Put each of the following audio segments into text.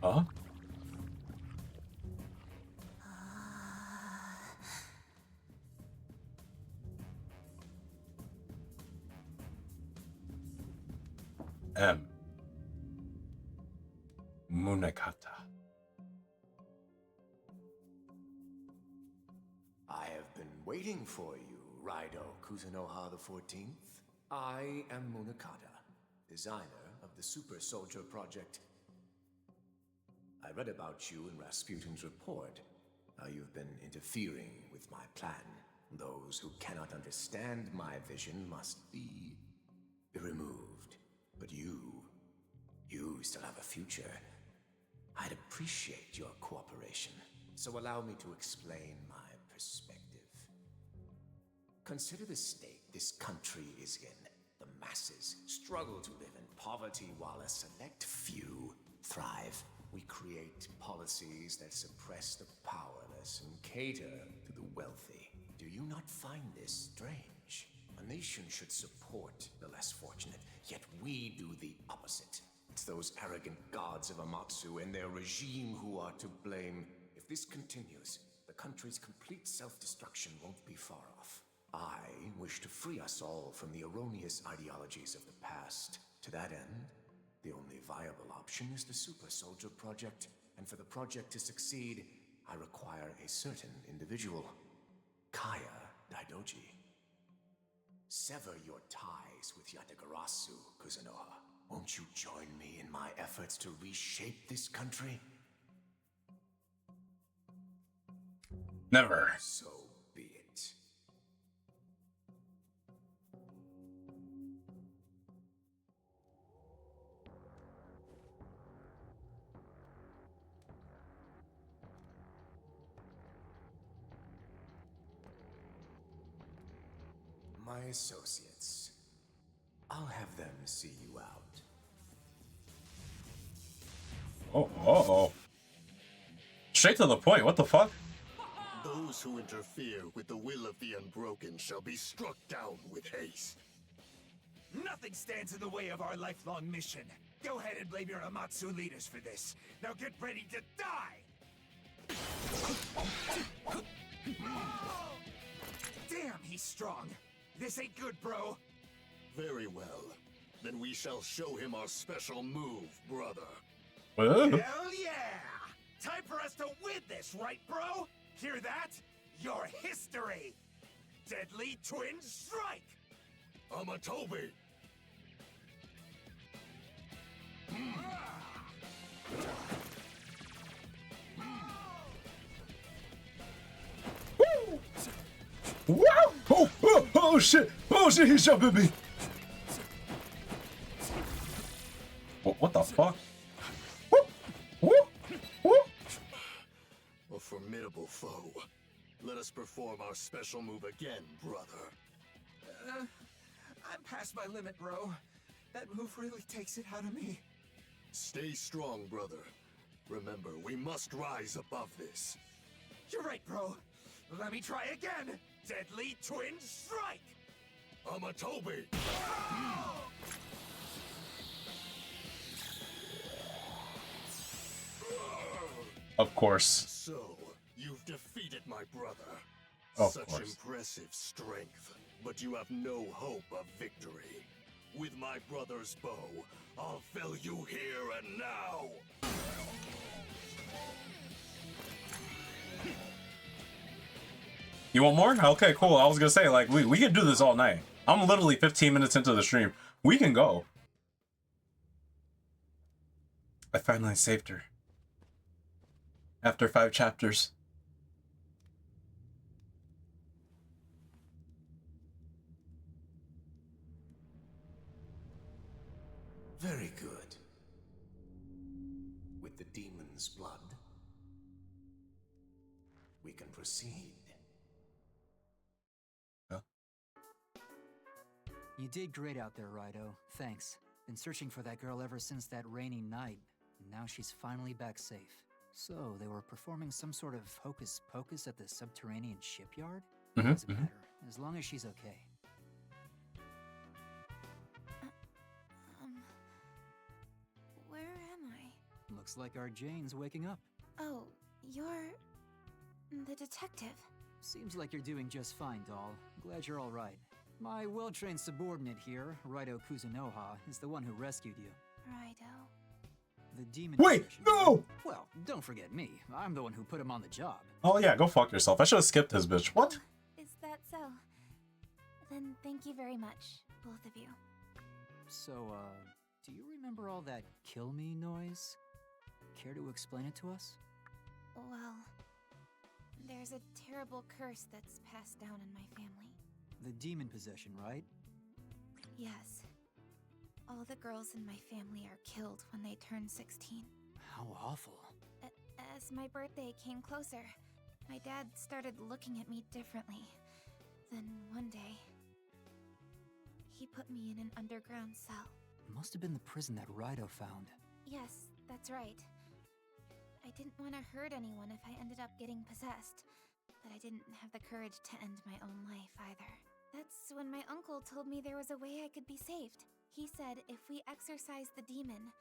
Huh? M. Munakata. I have been waiting for you, Raidou Kuzunoha the 14th. I am Munakata, designer of the Super Soldier Project. I read about you in Rasputin's report, how you've been interfering with my plan. Those who cannot understand my vision must be removed. But you still have a future. I'd appreciate your cooperation, so allow me to explain my perspective. Consider the state this country is in. The masses struggle to live in poverty while a select few thrive. We create policies that suppress the powerless and cater to the wealthy. Do you not find this strange? A nation should support the less fortunate, yet we do the opposite. It's those arrogant gods of Amatsu and their regime who are to blame. If this continues, the country's complete self-destruction won't be far off. I wish to free us all from the erroneous ideologies of the past. To that end, the only viable option is the Super Soldier Project, and for the project to succeed, I require a certain individual, Kaya Daidoji. Sever your ties with Yatagarasu, Kuzunoha. Won't you join me in my efforts to reshape this country? Never. So be it. My associates. I'll have them see you out. Oh. Straight to the point. What the fuck? Those who interfere with the will of the Unbroken shall be struck down with haste. Nothing stands in the way of our lifelong mission. Go ahead and blame your Amatsu leaders for this. Now get ready to die! Damn, he's strong. This ain't good, bro. Very well. Then we shall show him our special move, brother. What? Hell yeah! Time for us to win this, right, bro? Hear that? Your history! Deadly Twin Strike! Amatobi! Woo! Wow! Oh shit! Oh shit! He's jumping me! What the fuck? Woo! Woo! Woo! A formidable foe. Let us perform our special move again, brother. I'm past my limit, bro. That move really takes it out of me. Stay strong, brother. Remember, we must rise above this. You're right, bro. Let me try again. Deadly Twin Strike! Amatobi! Of course. So, you've defeated my brother. Of Such course. impressive strength, but you have no hope of victory. With my brother's bow, I'll fell you here and now! You want more? Okay, cool. I was gonna say, like, we can do this all night. I'm literally 15 minutes into the stream. We can go. I finally saved her. After 5 chapters. Very good. With the demon's blood, we can proceed. Huh? You did great out there, Raidou. Thanks. Been searching for that girl ever since that rainy night, and now she's finally back safe. So, they were performing some sort of hocus-pocus at the subterranean shipyard? Doesn't matter, as long as she's okay. Where am I? Looks like our Jane's waking up. Oh, you're the detective. Seems like you're doing just fine, doll. Glad you're all right. My well-trained subordinate here, Raidou Kuzunoha, is the one who rescued you. Raidou. The demon Wait, possession, no! right? Well, don't forget me. I'm the one who put him on the job. Oh yeah, go fuck yourself. I should have skipped this bitch. What? Is that so? Then thank you very much, both of you. So, do you remember all that kill me noise? Care to explain it to us? Well, there's a terrible curse that's passed down in my family. The demon possession, right? Yes. All the girls in my family are killed when they turn 16. How awful. As my birthday came closer, my dad started looking at me differently. Then one day, he put me in an underground cell. Must have been the prison that Raidou found. Yes, that's right. I didn't want to hurt anyone if I ended up getting possessed, but I didn't have the courage to end my own life either. That's when my uncle told me there was a way I could be saved. He said if we exorcised the demon,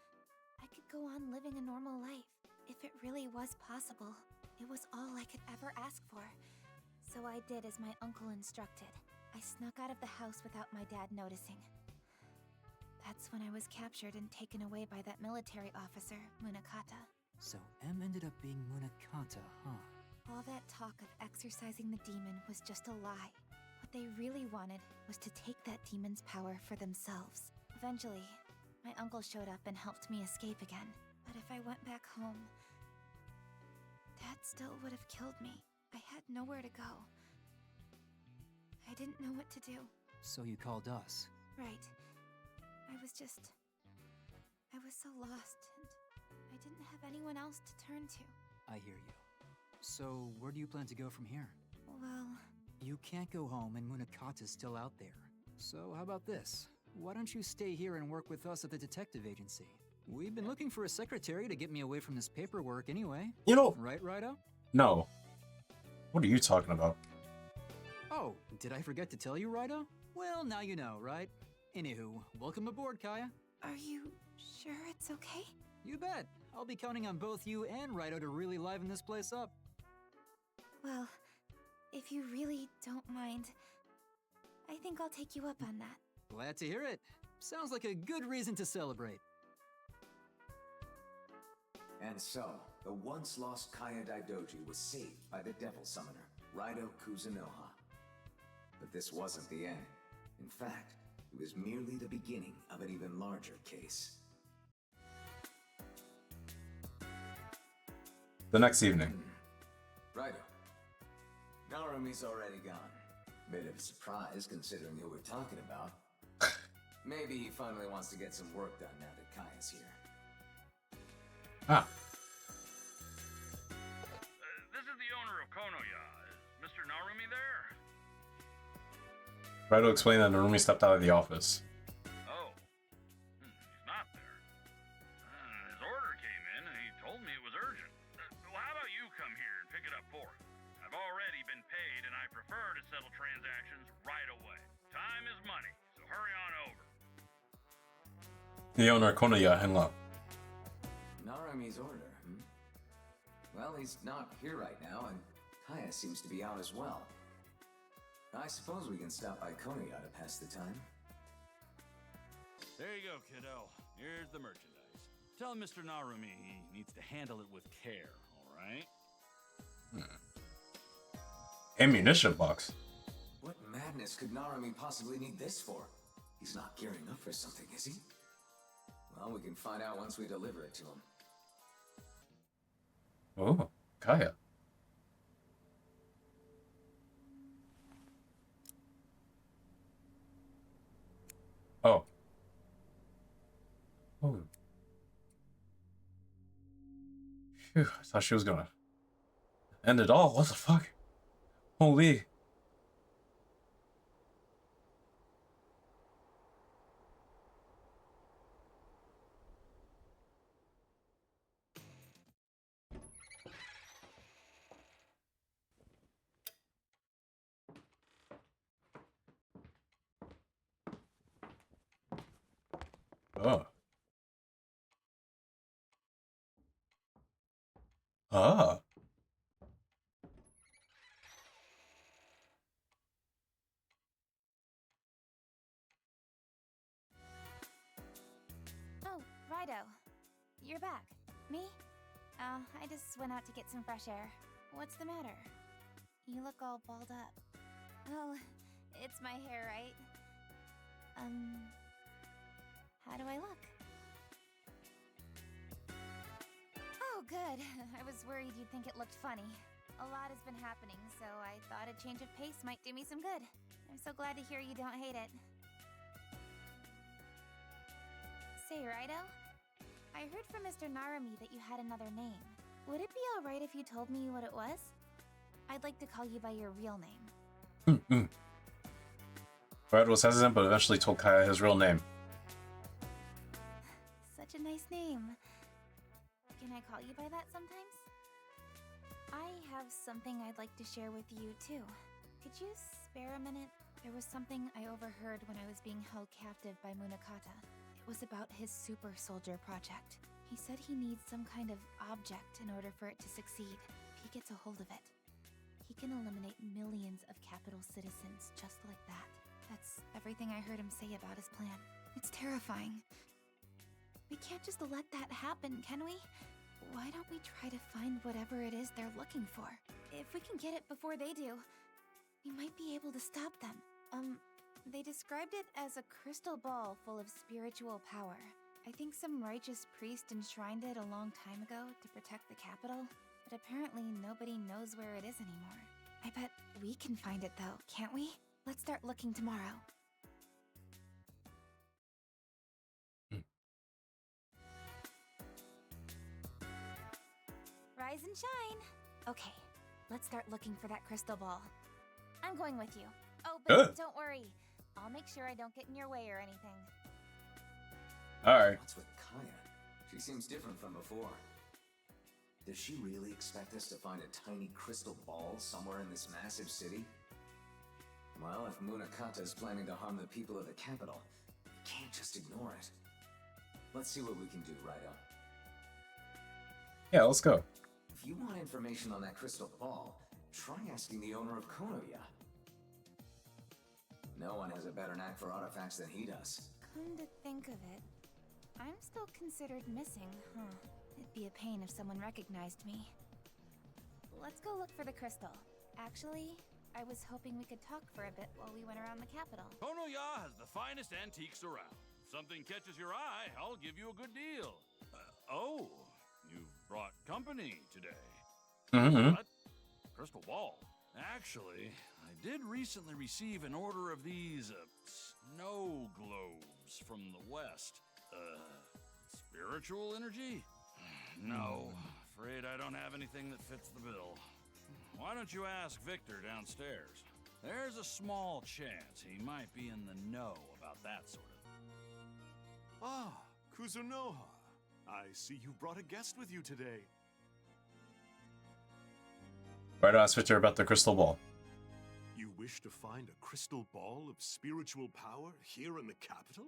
I could go on living a normal life. If it really was possible, it was all I could ever ask for. So I did as my uncle instructed. I snuck out of the house without my dad noticing. That's when I was captured and taken away by that military officer, Munakata. So M ended up being Munakata, huh? All that talk of exorcising the demon was just a lie. What they really wanted was to take that demon's power for themselves. Eventually, my uncle showed up and helped me escape again. But if I went back home, Dad still would have killed me. I had nowhere to go. I didn't know what to do. So you called us. Right. I was so lost, and I didn't have anyone else to turn to. I hear you. So, where do you plan to go from here? Well, You can't go home and Munakata's still out there. So how about this? Why don't you stay here and work with us at the detective agency? We've been looking for a secretary to get me away from this paperwork anyway. You know, Right, Raidou? no. What are you talking about? Oh, did I forget to tell you, Raidou? Well, now you know, right? Anywho, welcome aboard, Kaya. are you sure it's okay? You bet. I'll be counting on both you and Raidou to really liven this place up. Well, if you really don't mind, I think I'll take you up on that. Glad to hear it. Sounds like a good reason to celebrate. And so, the once lost Kaya Daidoji was saved by the Devil Summoner, Raidou Kuzunoha. But this wasn't the end. In fact, it was merely the beginning of an even larger case. The next evening. Raidou. Narumi's already gone. Bit of a surprise considering who we're talking about. Maybe he finally wants to get some work done now that Kaya's here. Ah. This is the owner of Konoya. Is Mr. Narumi there? Raidou explained that Narumi stepped out of the office. Oh. He's not there. His order came in and he told me it was urgent. Well, how about you come here and pick it up for him? I've already been paid and I prefer to settle transactions right away. Time is money, so hurry on over. The owner, Konoya, hung up. Narumi's order, Well, he's not here right now, and Kaya seems to be out as well. I suppose we can stop by Konoya to pass the time. There you go, kiddo. Here's the merchandise. Tell Mr. Narumi he needs to handle it with care, all right? Ammunition box. What madness could Narumi possibly need this for? He's not gearing up for something, is he? Well, we can find out once we deliver it to him. Oh, Kaya. Oh. Oh. Phew, I thought she was gonna end it all. What the fuck? Holy. Oh. Ah. Oh, Rido. You're back. Me? I just went out to get some fresh air. What's the matter? You look all balled up. Oh, it's my hair, right? How do I look? Oh, good. I was worried you'd think it looked funny. A lot has been happening, so I thought a change of pace might do me some good. I'm so glad to hear you don't hate it. Say, Rido, I heard from Mr. Narumi that you had another name. Would it be alright if you told me what it was? I'd like to call you by your real name. Brad was hesitant, but eventually told Kaya his real name. Such a nice name. Can I call you by that sometimes? I have something I'd like to share with you, too. Could you spare a minute? There was something I overheard when I was being held captive by Munakata. It was about his super soldier project. He said he needs some kind of object in order for it to succeed. If he gets a hold of it, he can eliminate millions of capital citizens just like that. That's everything I heard him say about his plan. It's terrifying. We can't just let that happen, can we? Why don't we try to find whatever it is they're looking for? If we can get it before they do, we might be able to stop them. They described it as a crystal ball full of spiritual power. I think some righteous priest enshrined it a long time ago to protect the capital, but apparently nobody knows where it is anymore. I bet we can find it though, can't we? Let's start looking tomorrow. Rise and shine! Okay, let's start looking for that crystal ball. I'm going with you. Oh, but Good. don't worry. I'll make sure I don't get in your way or anything. Alright. What's with Kaya? She seems different from before. Does she really expect us to find a tiny crystal ball somewhere in this massive city? Well, if Munakata is planning to harm the people of the capital, we can't just ignore it. Let's see what we can do, Rido. Yeah, let's go. If you want information on that crystal ball, try asking the owner of Konoya. No one has a better knack for artifacts than he does. Come to think of it, I'm still considered missing, huh? It'd be a pain if someone recognized me. Let's go look for the crystal. Actually, I was hoping we could talk for a bit while we went around the capital. Konoya has the finest antiques around. If something catches your eye, I'll give you a good deal. Oh, you've brought company today. What? Crystal ball. Actually, I did recently receive an order of these, snow globes from the west. Spiritual energy? No, afraid I don't have anything that fits the bill. Why don't you ask Victor downstairs? There's a small chance he might be in the know about that sort of thing. Ah, Kuzunoha. I see you brought a guest with you today. Right, ask Victor about the crystal ball. You wish to find a crystal ball of spiritual power here in the capital?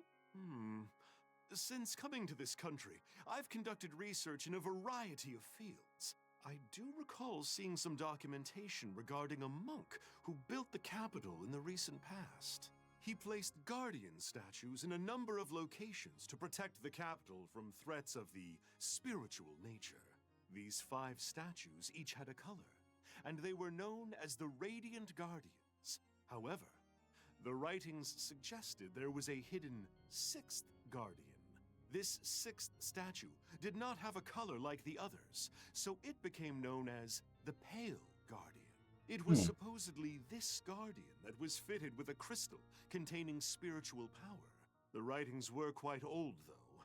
Since coming to this country, I've conducted research in a variety of fields. I do recall seeing some documentation regarding a monk who built the capital in the recent past. He placed guardian statues in a number of locations to protect the capital from threats of the spiritual nature. These 5 statues each had a color, and they were known as the Radiant Guardians. However, the writings suggested there was a hidden 6th guardian. This 6th statue did not have a color like the others, so it became known as the Pale Guardian. It was supposedly this guardian that was fitted with a crystal containing spiritual power. The writings were quite old, though.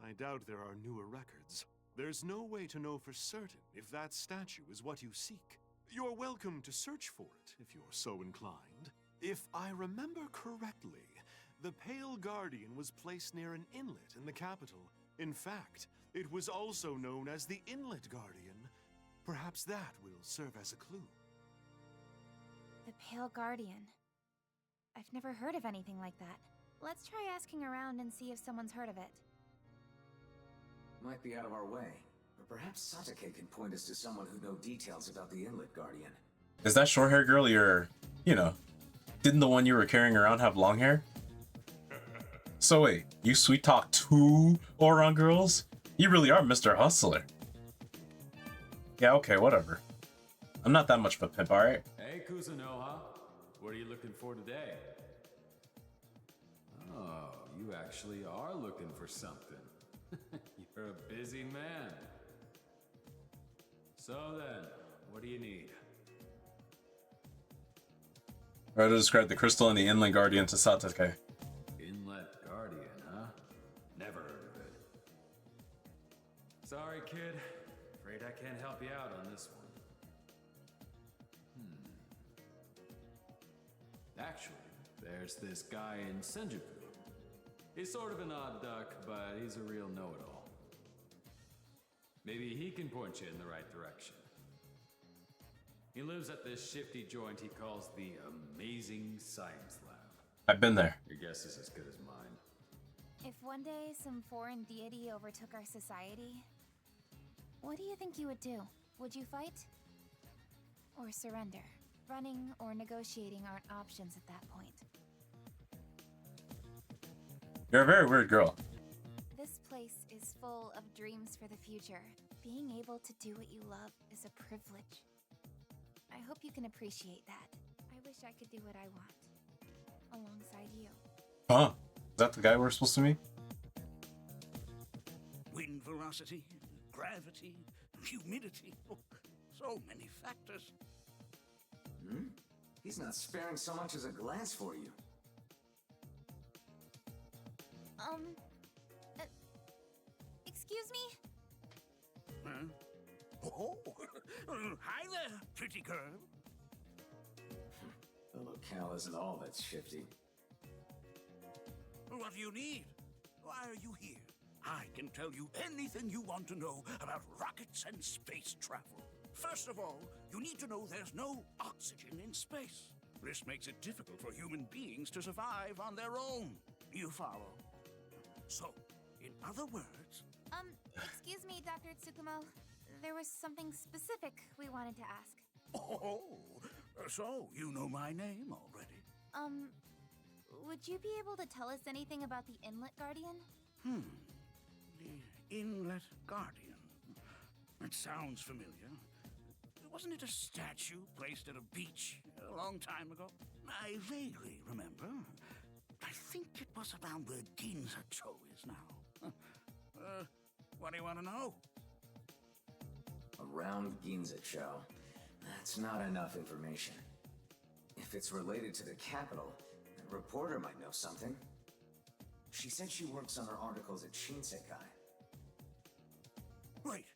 I doubt there are newer records. There's no way to know for certain if that statue is what you seek. You're welcome to search for it if you're so inclined. If I remember correctly, the Pale Guardian was placed near an inlet in the capital. In fact, it was also known as the Inlet Guardian. Perhaps that will serve as a clue. The Pale Guardian. I've never heard of anything like that. Let's try asking around and see if someone's heard of it. Might be out of our way. Or perhaps Satake can point us to someone who knows details about the Inlet Guardian. Is that short hair girl you're, didn't the one you were carrying around have long hair? So wait, you sweet talk 2 Oron girls? You really are Mr. Hustler. Yeah, okay, whatever. I'm not that much of a pimp, alright? Hey, Kuzunoha. What are you looking for today? Oh, you actually are looking for something. You're a busy man. So then, what do you need? Try to describe the crystal and the Inland Guardian to Satake. Inlet Guardian, huh? Never heard of it. Sorry, kid. Afraid I can't help you out on this one. Actually, there's this guy in Senjuku. He's sort of an odd duck, but he's a real know-it-all. Maybe he can point you in the right direction. He lives at this shifty joint he calls the Amazing Science Lab. I've been there. Your guess is as good as mine. If one day some foreign deity overtook our society, what do you think you would do? Would you fight? Or surrender? Running or negotiating aren't options at that point. You're a very weird girl. This place is full of dreams for the future. Being able to do what you love is a privilege. I hope you can appreciate that. I wish I could do what I want. Alongside you. Huh? Is that the guy we're supposed to meet? Wind velocity, gravity, humidity. Oh, so many factors. He's not sparing so much as a glance for you. Excuse me? Huh? Oh, hi there, pretty girl. The locale isn't all that's shifty. What do you need? Why are you here? I can tell you anything you want to know about rockets and space travel. First of all, you need to know there's no oxygen in space. This makes it difficult for human beings to survive on their own. You follow? So, in other words... Excuse me, Dr. Tsukumo. There was something specific we wanted to ask. Oh, so you know my name already? Would you be able to tell us anything about the Inlet Guardian? The Inlet Guardian. That sounds familiar. Wasn't it a statue placed at a beach a long time ago? I vaguely remember. I think it was around where Ginza-cho is now. What do you want to know? Around Ginza-cho. That's not enough information. If it's related to the capital, a reporter might know something. She said she works on her articles at Shinsekai. Wait,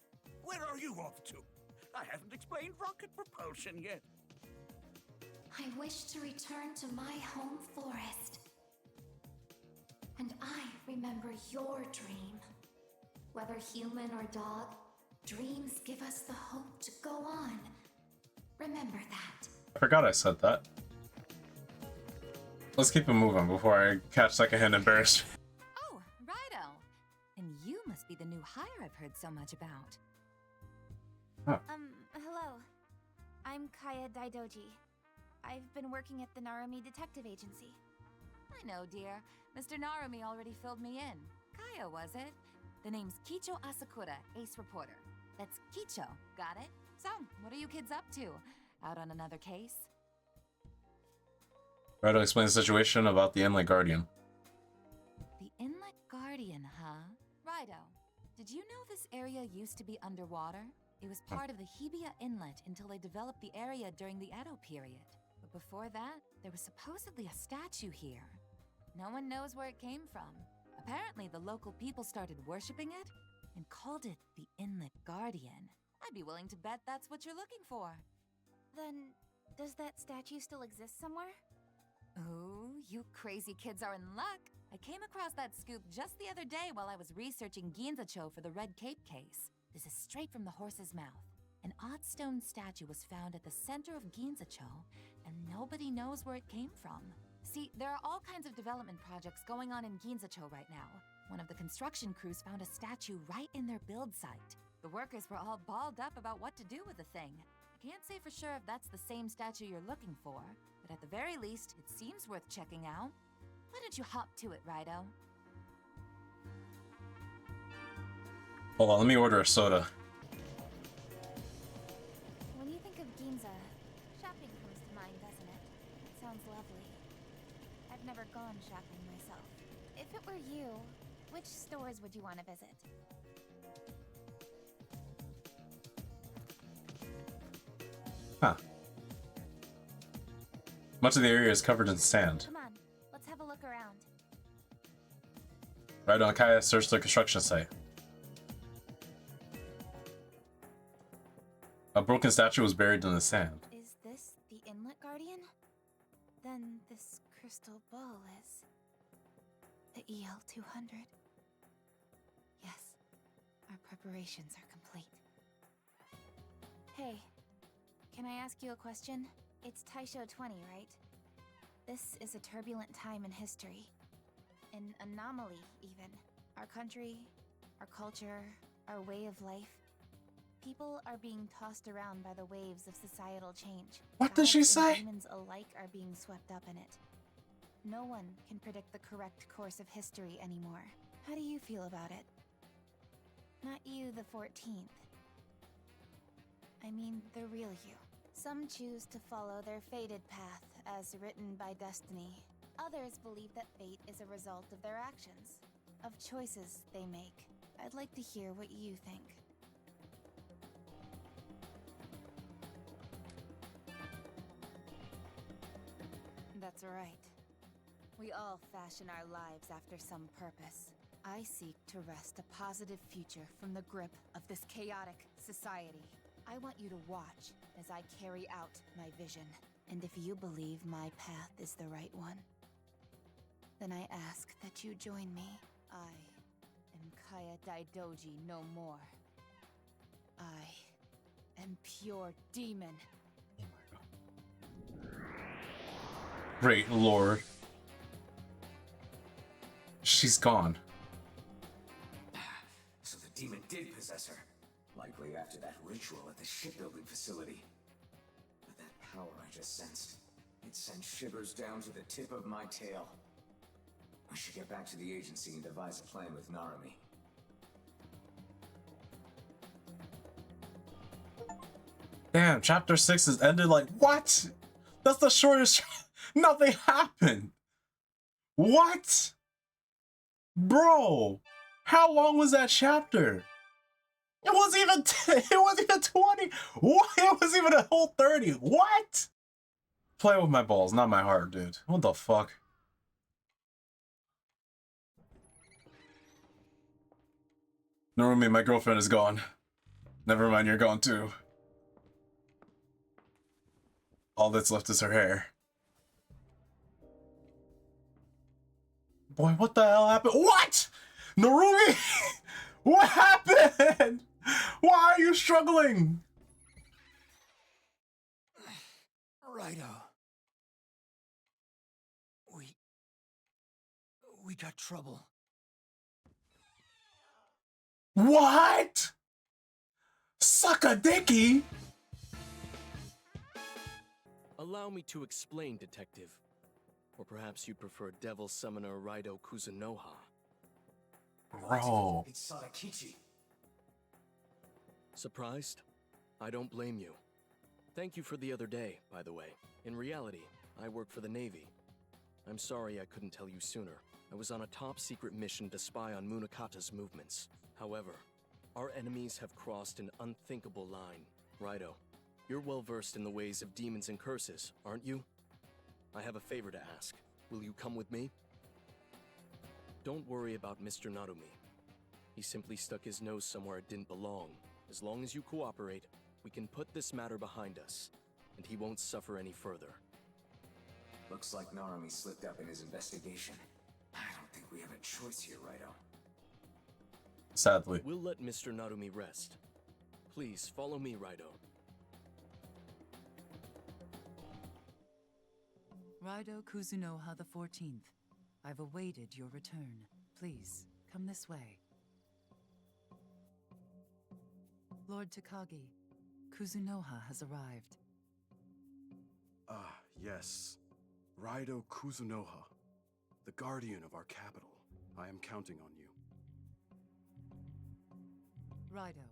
where are you off to? I haven't explained rocket propulsion yet. I wish to return to my home forest. And I remember your dream. Whether human or dog, dreams give us the hope to go on. Remember that. I forgot I said that. Let's keep it moving before I catch secondhand embarrassed. Oh, righto. And you must be the new hire I've heard so much about. Hello. I'm Kaya Daidoji. I've been working at the Narumi Detective Agency. I know, dear. Mr. Narumi already filled me in. Kaya, was it? The name's Kicho Asakura, ace reporter. That's Kicho, got it? So, what are you kids up to? Out on another case? Try to explain the situation about the Inlet Guardian. The Inlet Guardian, huh? Righto. Did you know this area used to be underwater? It was part of the Hibiya Inlet until they developed the area during the Edo period. But before that, there was supposedly a statue here. No one knows where it came from. Apparently, the local people started worshipping it and called it the Inlet Guardian. I'd be willing to bet that's what you're looking for. Then, does that statue still exist somewhere? Oh, you crazy kids are in luck. I came across that scoop just the other day while I was researching Ginza-cho for the Red Cape case. This is straight from the horse's mouth. An odd stone statue was found at the center of Ginza-cho, and nobody knows where it came from. See, there are all kinds of development projects going on in Ginza-cho right now. One of the construction crews found a statue right in their build site. The workers were all balled up about what to do with the thing. I can't say for sure if that's the same statue you're looking for, but at the very least, it seems worth checking out. Why don't you hop to it, Raidou? Hold on, let me order a soda. When you think of Ginza, shopping comes to mind, doesn't it? It sounds lovely. I've never gone shopping myself. If it were you, which stores would you want to visit? Huh. Much of the area is covered in sand. Come on, let's have a look around. Right on Kaya, search the construction site. A broken statue was buried in the sand. Is this the Inlet Guardian? Then this crystal ball is... the EL-200. Yes, our preparations are complete. Hey, can I ask you a question? It's Taisho 20, right? This is a turbulent time in history. An anomaly, even. Our country, our culture, our way of life. People are being tossed around by the waves of societal change. What did she Gods and say? Humans alike are being swept up in it. No one can predict the correct course of history anymore. How do you feel about it? Not you, the 14th. I mean, the real you. Some choose to follow their fated path, as written by destiny. Others believe that fate is a result of their actions, of choices they make. I'd like to hear what you think. That's right. We all fashion our lives after some purpose. I seek to wrest a positive future from the grip of this chaotic society. I want you to watch as I carry out my vision. And if you believe my path is the right one, then I ask that you join me. I am Kaya Daidoji no more. I am pure demon. Great lord. She's gone. So the demon did possess her. Likely after that ritual at the shipbuilding facility. But that power I just sensed, it sent shivers down to the tip of my tail. I should get back to the agency and devise a plan with Narumi. Damn, chapter 6 is ended like, what? That's the shortest. Nothing happened. What? Bro, how long was that chapter? It wasn't even 20. What? It wasn't even a whole 30. What? Play with my balls, not my heart, dude. What the fuck? Narumi, my girlfriend is gone. Never mind, you're gone too. All that's left is her hair. Boy, what the hell happened? What? Narumi? What happened? Why are you struggling? Raidou. We got trouble. What? Suck a dicky? Allow me to explain, Detective. Or perhaps you prefer Devil Summoner Raidou Kuzunoha. Bro. It's Sadakichi. Surprised? I don't blame you. Thank you for the other day, by the way. In reality, I work for the Navy. I'm sorry I couldn't tell you sooner. I was on a top-secret mission to spy on Munakata's movements. However, our enemies have crossed an unthinkable line. Raidou, you're well-versed in the ways of demons and curses, aren't you? I have a favor to ask. Will you come with me? Don't worry about Mr. Narumi. He simply stuck his nose somewhere it didn't belong. As long as you cooperate, we can put this matter behind us, and he won't suffer any further. Looks like Narumi slipped up in his investigation. I don't think we have a choice here, Raidou. Sadly. We'll let Mr. Narumi rest. Please, follow me, Raidou. Raidou Kuzunoha the 14th. I've awaited your return. Please, come this way. Lord Takagi, Kuzunoha has arrived. Ah, yes. Raidou Kuzunoha, the guardian of our capital. I am counting on you. Raidou,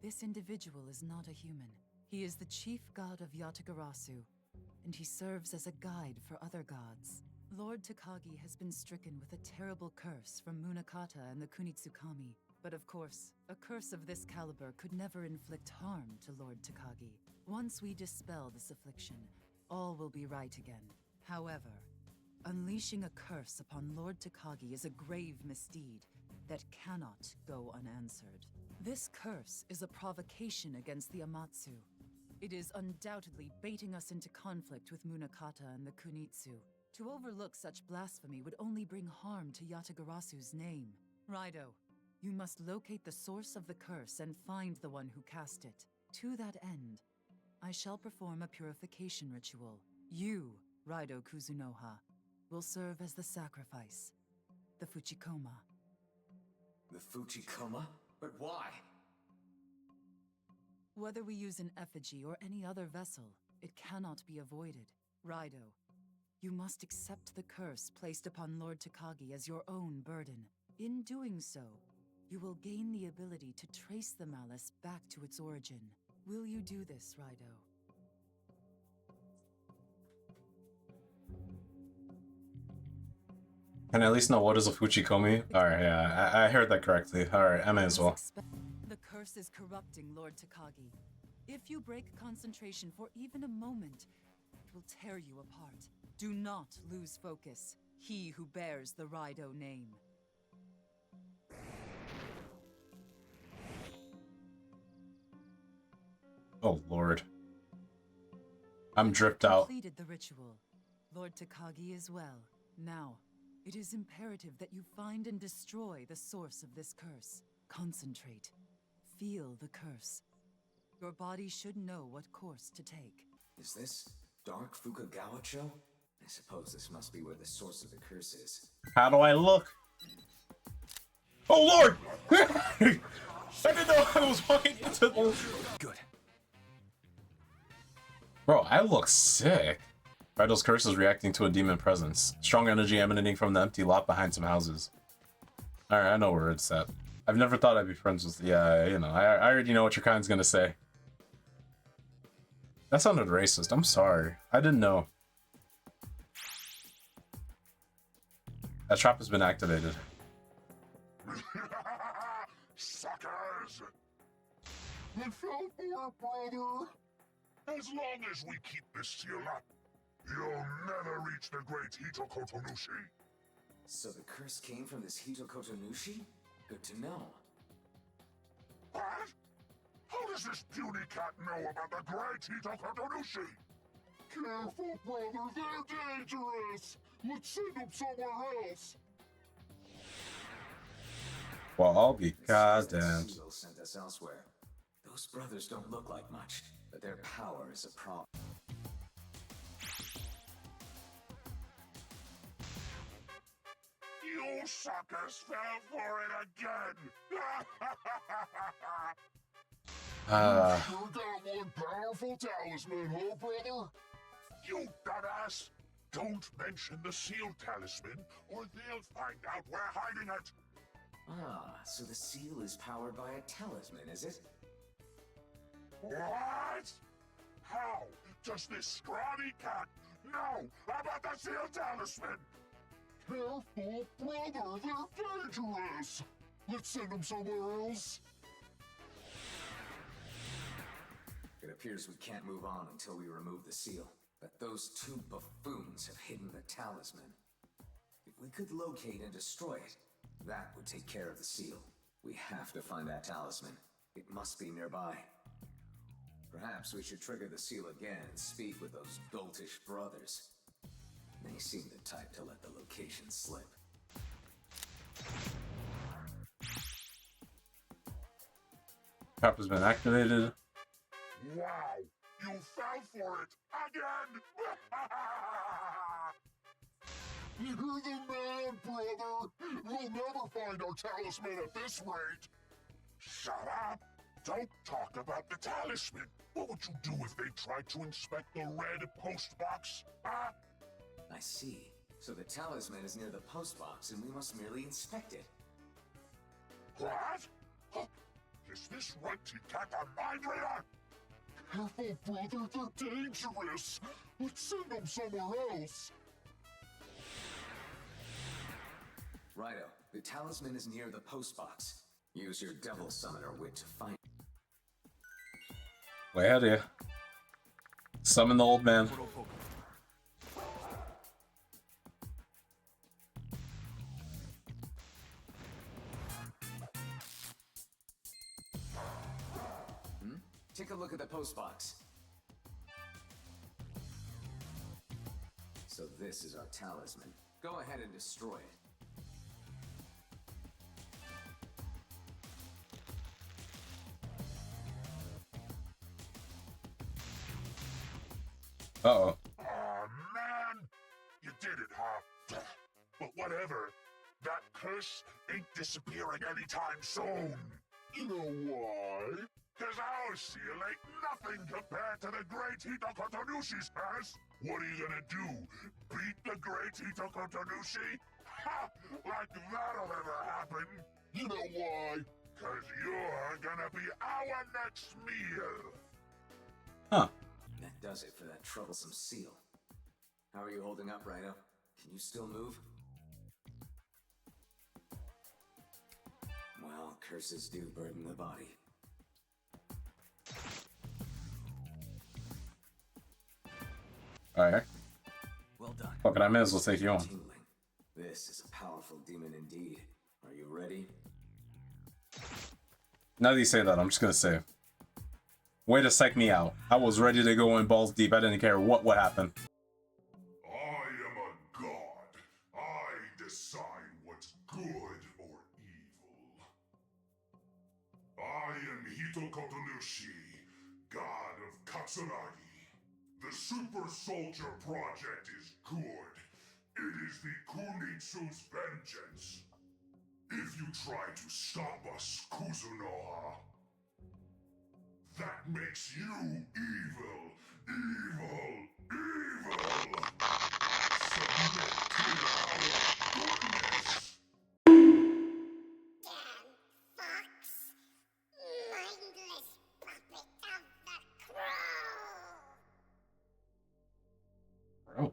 this individual is not a human. He is the chief god of Yatagarasu, and he serves as a guide for other gods. Lord Takagi has been stricken with a terrible curse from Munakata and the Kunitsukami. But of course, a curse of this caliber could never inflict harm to Lord Takagi. Once we dispel this affliction, all will be right again. However, unleashing a curse upon Lord Takagi is a grave misdeed that cannot go unanswered. This curse is a provocation against the Amatsu. It is undoubtedly baiting us into conflict with Munakata and the Kunitsu. To overlook such blasphemy would only bring harm to Yatagarasu's name. Raidou, you must locate the source of the curse and find the one who cast it. To that end, I shall perform a purification ritual. You, Raidou Kuzunoha, will serve as the sacrifice, the Fuchikoma. The Fuchikoma? But why? Whether we use an effigy or any other vessel, it cannot be avoided. Raidou, you must accept the curse placed upon Lord Takagi as your own burden. In doing so, you will gain the ability to trace the malice back to its origin. Will you do this, Raidou? Can I at least know what is a Fuchikomi? Alright, yeah, I heard that correctly. Alright, I may as well. The curse is corrupting Lord Takagi. If you break concentration for even a moment, it will tear you apart. Do not lose focus. He who bears the Raidou name. Oh lord. I'm dripped out. Completed the ritual. Lord Takagi as well. Now, it is imperative that you find and destroy the source of this curse. Concentrate. Feel the curse. Your body should know what course to take. Is this Dark Fukagawa-cho? I suppose this must be where the source of the curse is. How do I look? Oh lord! I didn't know I was walking into the... Good. Bro, I look sick. Raidou's curse is reacting to a demon presence. Strong energy emanating from the empty lot behind some houses. Alright, I know where it's at. I've never thought I'd be friends with... Yeah, you know, I already know what your kind's gonna say. That sounded racist. I'm sorry. I didn't know. That trap has been activated. Suckers! It fell for, brother. As long as we keep this seal up, you'll never reach the great Hitokotonushi. So the curse came from this Hitokotonushi? Good to know. What? How does this puny cat know about the great Hitokotonushi? Careful, brother, they're dangerous! Let's send them somewhere else! Well, I'll be goddamned. Seal sent us elsewhere. Those brothers don't look like much, but their power is a problem. You suckers fell for it again! You sure got one powerful talisman, huh, brother? You dumbass! Don't mention the seal talisman, or they'll find out we're hiding it! Ah, so the seal is powered by a talisman, is it? What? How does this scrawny cat know about the seal talisman? Careful, brother, they're dangerous! Let's send them somewhere else. It appears we can't move on until we remove the seal. But those two buffoons have hidden the talisman. If we could locate and destroy it, that would take care of the seal. We have to find that talisman. It must be nearby. Perhaps we should trigger the seal again and speak with those doltish brothers. They seem the type to let the location slip. Trap has been activated. Wow! You fell for it again! You're the man, brother! We'll never find our talisman at this rate! Shut up! Don't talk about the talisman. What would you do if they tried to inspect the red post box? Huh? I see. So the talisman is near the post box, and we must merely inspect it. What? Huh? Is this righty cat on my radar? Careful, brother, they're dangerous. Let's send them somewhere else. Righto, the talisman is near the post box. Use your devil summoner wit to find it. Way ahead of you. Summon the old man. Take a look at the post box. So this is our talisman. Go ahead and destroy it. Uh-oh. Aw, man! You did it, huh? But whatever. That curse ain't disappearing anytime soon. You know why? Cause our seal ain't nothing compared to the great Hitokotonushi's has. What are you gonna do? Beat the great Hitokotonushi? Ha! Like that'll ever happen. You know why? Cause you're gonna be our next meal. Huh. That does it for that troublesome seal. How are you holding up, Rhino? Can you still move? Well, curses do burden the body. Alright. Well done. Fucking I may as well take you on. Tingling. This is a powerful demon indeed. Are you ready? Now that you say that, I'm just gonna say, way to psych me out. I was ready to go in balls deep. I didn't care what would happen. I am a god. I decide what's good or evil. I am Hitokotonushi, god of Katsuragi. The Super Soldier Project is good. It is the Kunitsu's vengeance. If you try to stop us, Kuzunoha, that makes you evil, evil, evil. Submit to our goodness. Oh.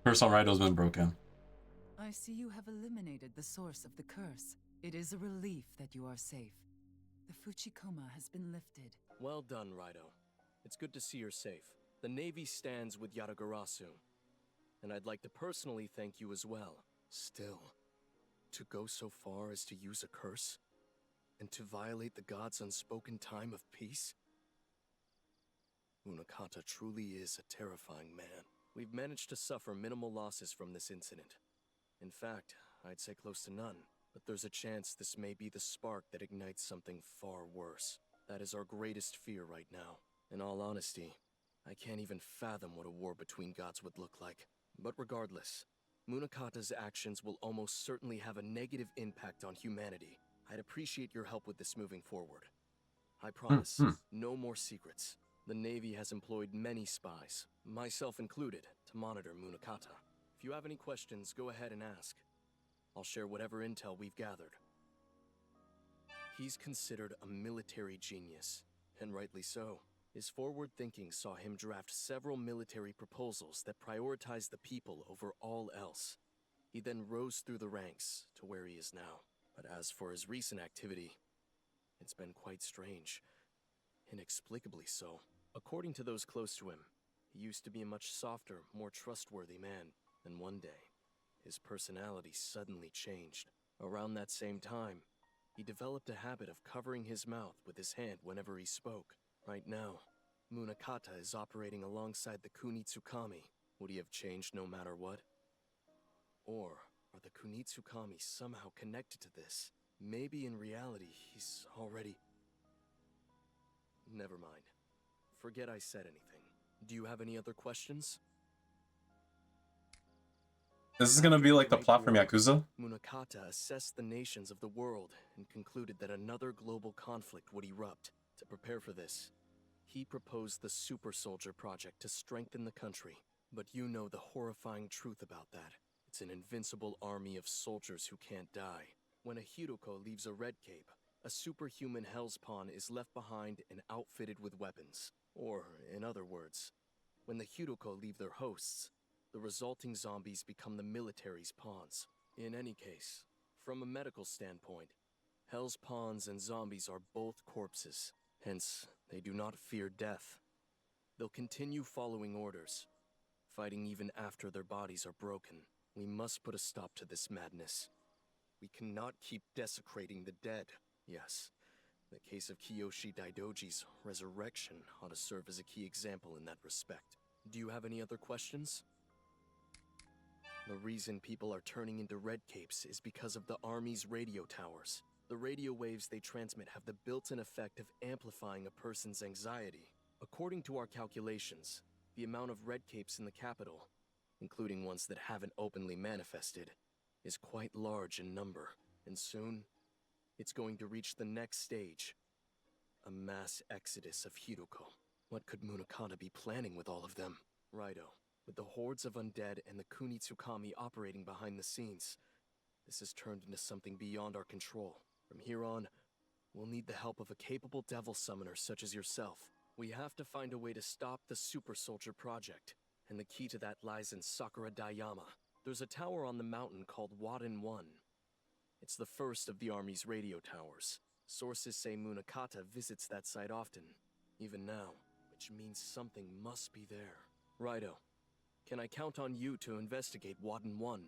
Curse on Raido's been broken. I see you have eliminated the source of the curse. It is a relief that you are safe. The Fuchikoma has been lifted. Well done, Raido. It's good to see you're safe. The Navy stands with Yatagarasu. And I'd like to personally thank you as well. Still, to go so far as to use a curse? And to violate the god's unspoken time of peace? Munakata truly is a terrifying man. We've managed to suffer minimal losses from this incident. In fact, I'd say close to none. But there's a chance this may be the spark that ignites something far worse. That is our greatest fear right now. In all honesty, I can't even fathom what a war between gods would look like. But regardless, Munakata's actions will almost certainly have a negative impact on humanity. I'd appreciate your help with this moving forward. I promise, no more secrets. The Navy has employed many spies, myself included, to monitor Munakata. If you have any questions, go ahead and ask. I'll share whatever intel we've gathered. He's considered a military genius, and rightly so. His forward thinking saw him draft several military proposals that prioritized the people over all else. He then rose through the ranks to where he is now. But as for his recent activity, it's been quite strange. Inexplicably so. According to those close to him, he used to be a much softer, more trustworthy man. And one day, his personality suddenly changed. Around that same time, he developed a habit of covering his mouth with his hand whenever he spoke. Right now, Munakata is operating alongside the Kunitsukami. Would he have changed no matter what? Or are the Kunitsukami somehow connected to this? Maybe in reality, he's already... Never mind. Forget I said anything. Do you have any other questions? This is gonna be like the plot from Yakuza. Munakata assessed the nations of the world and concluded that another global conflict would erupt. To prepare for this, he proposed the Super Soldier Project to strengthen the country. But you know the horrifying truth about that. It's an invincible army of soldiers who can't die. When a Hiroko leaves a red cape, a superhuman Hell's Pawn is left behind and outfitted with weapons. Or, in other words, when the Hiroko leave their hosts, the resulting zombies become the military's pawns. In any case, from a medical standpoint, Hell's Pawns and zombies are both corpses. Hence, they do not fear death. They'll continue following orders, fighting even after their bodies are broken. We must put a stop to this madness. We cannot keep desecrating the dead. Yes, the case of Kiyoshi Daidoji's resurrection ought to serve as a key example in that respect. Do you have any other questions? The reason people are turning into red capes is because of the army's radio towers. The radio waves they transmit have the built-in effect of amplifying a person's anxiety. According to our calculations, the amount of red capes in the capital, including ones that haven't openly manifested, is quite large in number. And soon, it's going to reach the next stage. A mass exodus of Hiroko. What could Munakata be planning with all of them? Raidou, with the hordes of undead and the Kunitsukami operating behind the scenes, this has turned into something beyond our control. From here on, we'll need the help of a capable devil summoner such as yourself. We have to find a way to stop the Super Soldier Project, and the key to that lies in Sakura Dayama. There's a tower on the mountain called Wadden 1. It's the first of the army's radio towers. Sources say Munakata visits that site often, even now, which means something must be there. Raidou, can I count on you to investigate Wadden 1?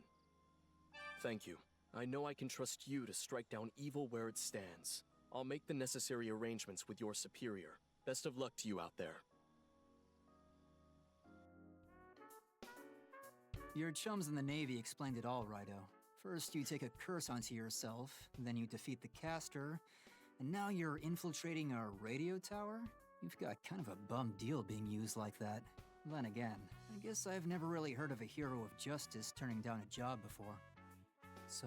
Thank you. I know I can trust you to strike down evil where it stands. I'll make the necessary arrangements with your superior. Best of luck to you out there. Your chums in the Navy explained it all, Raidou. First, you take a curse onto yourself, then you defeat the caster, and now you're infiltrating a radio tower? You've got kind of a bum deal being used like that. Then again, I guess I've never really heard of a hero of justice turning down a job before. So,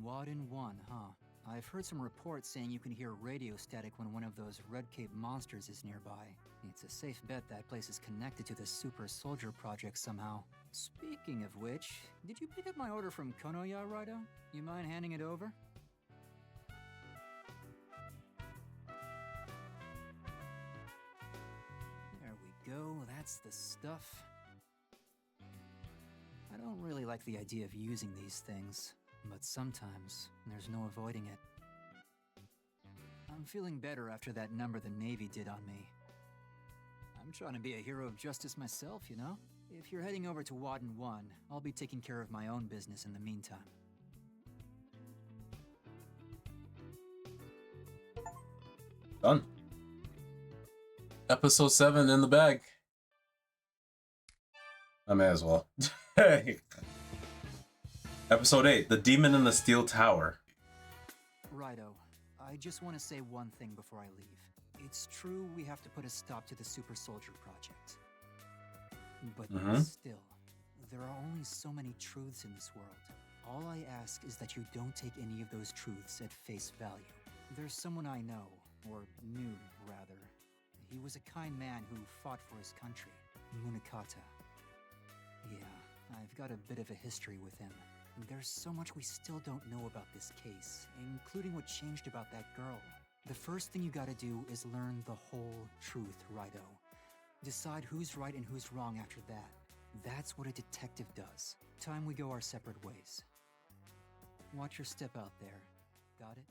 Wadden 1, huh? I've heard some reports saying you can hear radio static when one of those Red Cape monsters is nearby. It's a safe bet that place is connected to the Super Soldier Project somehow. Speaking of which, did you pick up my order from Konoya, Raidou? You mind handing it over? There we go, that's the stuff. I don't really like the idea of using these things, but sometimes there's no avoiding it. I'm feeling better after that number the Navy did on me. I'm trying to be a hero of justice myself, you know? If you're heading over to Wadden 1, I'll be taking care of my own business in the meantime. Done. Episode 7 in the bag. I may as well. Episode 8, The Demon in the Steel Tower. Raidou, I just want to say one thing before I leave. It's true we have to put a stop to the Super Soldier Project. But still, there are only so many truths in this world. All I ask is that you don't take any of those truths at face value. There's someone I know, or knew, rather. He was a kind man who fought for his country, Munakata. Yeah, I've got a bit of a history with him. There's so much we still don't know about this case, including what changed about that girl. The first thing you gotta do is learn the whole truth, Raidou. Decide who's right and who's wrong after that. That's what a detective does. Time we go our separate ways. Watch your step out there. Got it?